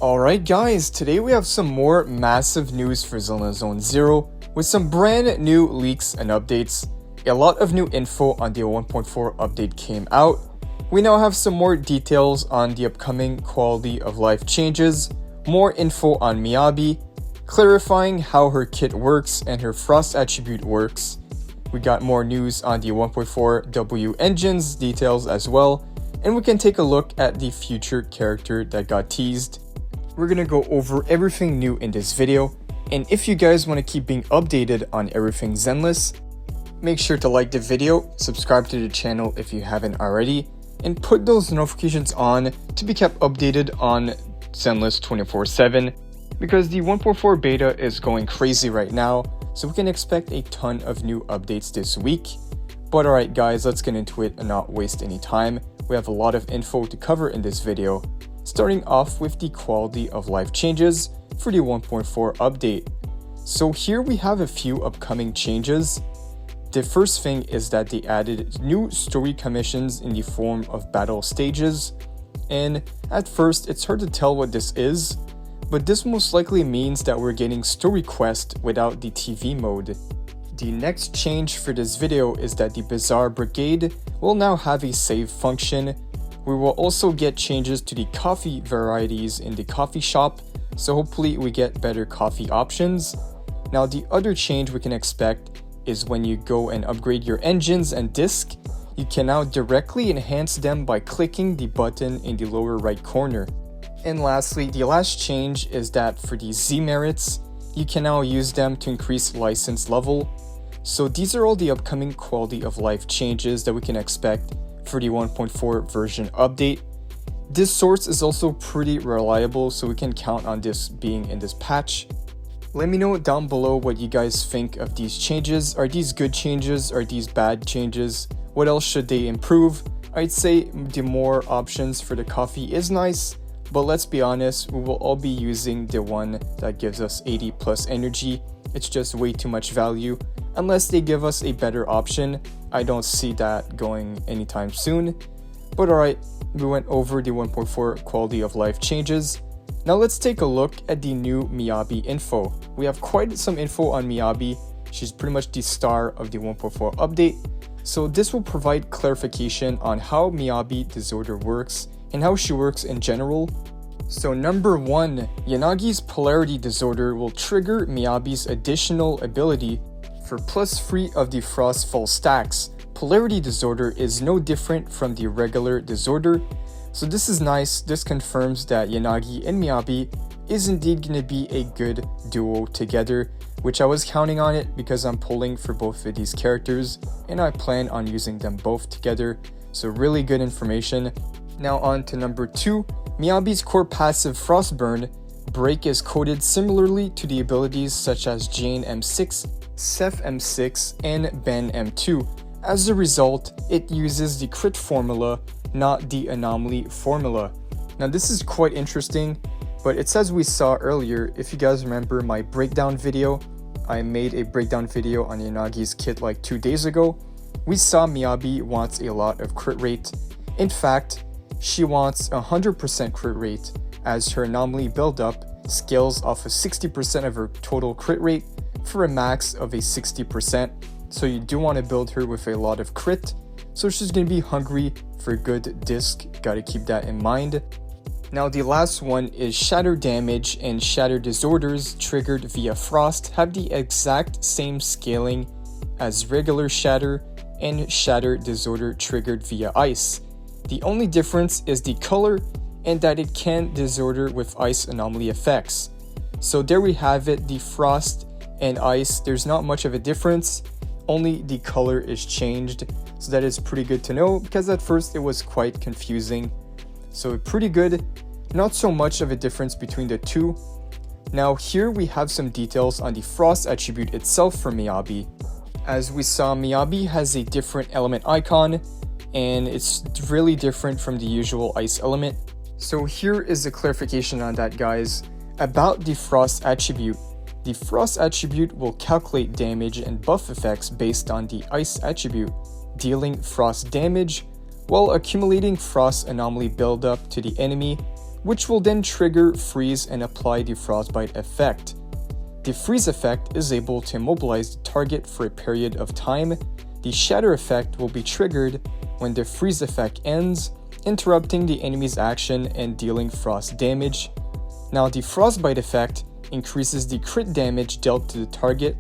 Alright guys, today we have some more massive news for Zenless Zone 0 with some brand new leaks and updates. A lot of new info on the 1.4 update came out. We now have some more details on the upcoming quality of life changes, more info on Miyabi, clarifying how her kit works and her frost attribute works. We got more news on the 1.4 WENGINES details as well, and we can take a look at the future character that got teased. We're gonna go over everything new in this video, and if you guys want to keep being updated on everything Zenless, make sure to like the video, subscribe to the channel if you haven't already, and put those notifications on to be kept updated on Zenless 24/7, because the 1.4 beta is going crazy right now, so we can expect a ton of new updates this week. But alright guys, let's get into it and not waste any time. We have a lot of info to cover in this video, starting off with the quality of life changes for the 1.4 update. So here we have a few upcoming changes. The first thing is that they added new story commissions in the form of battle stages, and at first it's hard to tell what this is, but this most likely means that we're getting story quest without the TV mode. The next change for this video is that the Bazaar Brigade will now have a save function. We will also get changes to the coffee varieties in the coffee shop, so hopefully we get better coffee options. Now the other change we can expect is when you go and upgrade your engines and disc, you can now directly enhance them by clicking the button in the lower right corner. And lastly, the last change is that for the Z merits, you can now use them to increase license level. So these are all the upcoming quality of life changes that we can expect for the 1.4 version update. This source is also pretty reliable, so we can count on this being in this patch. Let me know down below what you guys think of these changes. Are these good changes? Are these bad changes? What else should they improve? I'd say the more options for the coffee is nice, but let's be honest, we will all be using the one that gives us 80 plus energy. It's just way too much value. Unless they give us a better option, I don't see that going anytime soon. But alright, we went over the 1.4 quality of life changes. Now let's take a look at the new Miyabi Info. We have quite some info on Miyabi. She's pretty much the star of the 1.4 update. So this will provide clarification on how Miyabi disorder works and how she works in general. So number 1, Yanagi's polarity disorder will trigger Miyabi's additional ability for +3 of the frost fall stacks. Polarity disorder is no different from the regular disorder, so this is nice. This confirms that Yanagi and Miyabi is indeed going to be a good duo together, which I was counting on it because I'm pulling for both of these characters and I plan on using them both together, so really good information. Now on to number 2, Miyabi's core passive Frostburn break is coded similarly to the abilities such as Jane M6, Seth M6, and Ben M2. As a result, it uses the crit formula, not the anomaly formula. Now this is quite interesting, but it's as we saw earlier. If you guys remember my breakdown video, I made a breakdown video on Yanagi's kit like 2 days ago. We saw Miyabi wants a lot of crit rate. In fact, she wants 100% crit rate, as her anomaly buildup scales off of 60% of her total crit rate for a max of a 60%. So you do want to build her with a lot of crit, so she's going to be hungry for good disc, gotta keep that in mind. Now the last one is shatter damage and shatter disorders triggered via frost have the exact same scaling as regular shatter and shatter disorder triggered via ice. The only difference is the color and that it can disorder with ice anomaly effects. So there we have it, the frost and ice, there's not much of a difference, only the color is changed. So that is pretty good to know, because at first it was quite confusing. So pretty good, not so much of a difference between the two. Now here we have some details on the frost attribute itself for Miyabi. As we saw, Miyabi has a different element icon, and it's really different from the usual ice element. So here is a clarification on that, guys. About the frost attribute. The frost attribute will calculate damage and buff effects based on the ice attribute, dealing frost damage while accumulating frost anomaly buildup to the enemy which will then trigger freeze and apply the frostbite effect. The freeze effect is able to immobilize the target for a period of time. The shatter effect will be triggered when the freeze effect ends, interrupting the enemy's action and dealing frost damage. Now the frostbite effect increases the crit damage dealt to the target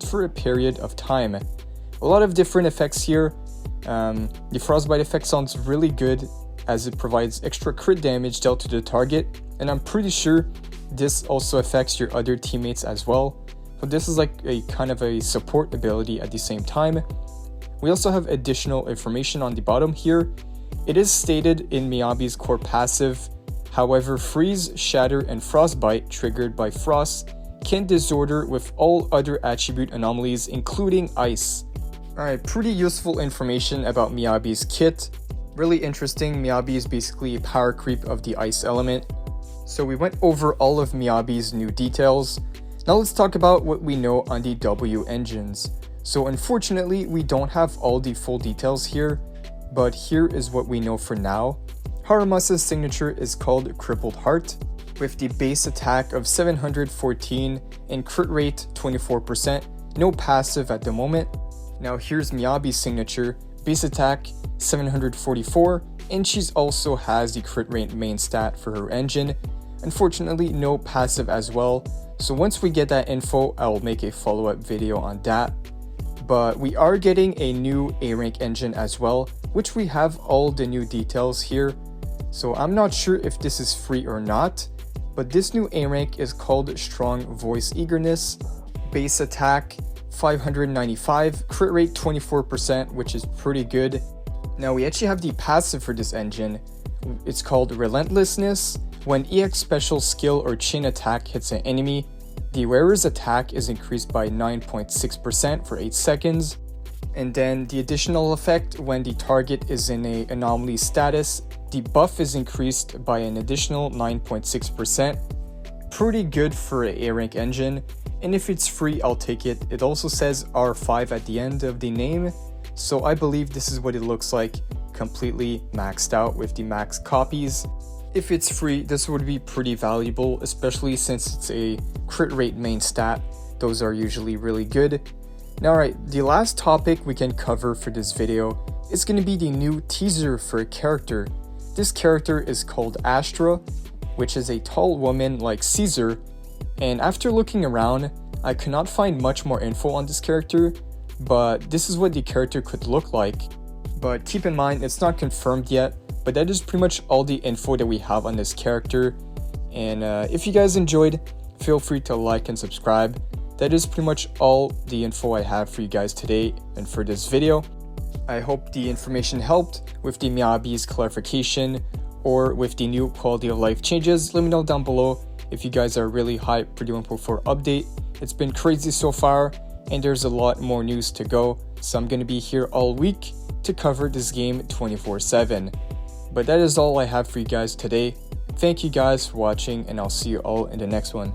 for a period of time. A lot of different effects here. The frostbite effect sounds really good as it provides extra crit damage dealt to the target, and I'm pretty sure this also affects your other teammates as well. So this is like a kind of a support ability at the same time. We also have additional information on the bottom here. It is stated in Miyabi's core passive, however, freeze, shatter, and frostbite triggered by frost can disorder with all other attribute anomalies including ice. Alright, pretty useful information about Miyabi's kit. Really interesting. Miyabi is basically a power creep of the ice element. So we went over all of Miyabi's new details. Now let's talk about what we know on the W engines. So unfortunately, we don't have all the full details here, but here is what we know for now. Haramasa's signature is called Crippled Heart, with the base attack of 714 and crit rate 24%, no passive at the moment. Now here's Miyabi's signature, base attack 744, and she also has the crit rate main stat for her engine. Unfortunately, no passive as well, so once we get that info, I will make a follow-up video on that. But we are getting a new A rank engine as well, which we have all the new details here. So I'm not sure if this is free or not, but this new A rank is called Strong Voice Eagerness, base attack 595, crit rate 24%, which is pretty good. Now we actually have the passive for this engine. It's called Relentlessness. When EX special skill or chain attack hits an enemy, the wearer's attack is increased by 9.6% for 8 seconds. And then the additional effect, when the target is in an anomaly status, the buff is increased by an additional 9.6%. Pretty good for an A rank engine, and if it's free, I'll take it. It also says R5 at the end of the name, so I believe this is what it looks like, completely maxed out with the max copies. If it's free, this would be pretty valuable, especially since it's a crit rate main stat. Those are usually really good. Now, alright, the last topic we can cover for this video is going to be the new teaser for a character. This character is called Astra, which is a tall woman like Caesar, and after looking around, I could not find much more info on this character, but this is what the character could look like. But keep in mind, it's not confirmed yet, but that is pretty much all the info that we have on this character. And if you guys enjoyed, feel free to like and subscribe. That is pretty much all the info I have for you guys today and for this video. I hope the information helped with the Miyabi's clarification or with the new quality of life changes. Let me know down below if you guys are really hyped for the 1.4 update. It's been crazy so far, and there's a lot more news to go, so I'm going to be here all week to cover this game 24/7. But that is all I have for you guys today. Thank you guys for watching, and I'll see you all in the next one.